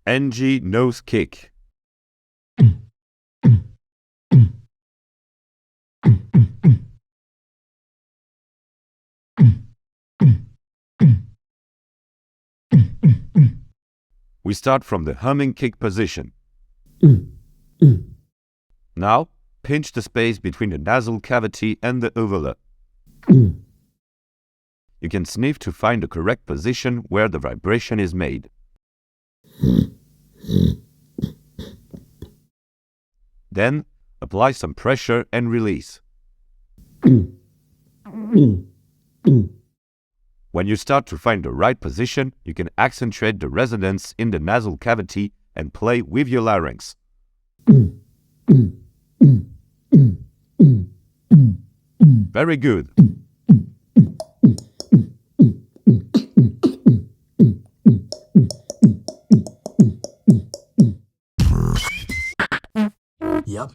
NG nose kick. We start from the humming kick position. Now, pinch the space between the nasal cavity and the uvula. You can sniff to find the correct position where the vibration is made. Then, apply some pressure and release. When you start to find the right position, you can accentuate the resonance in the nasal cavity and play with your larynx. Very good. Yep.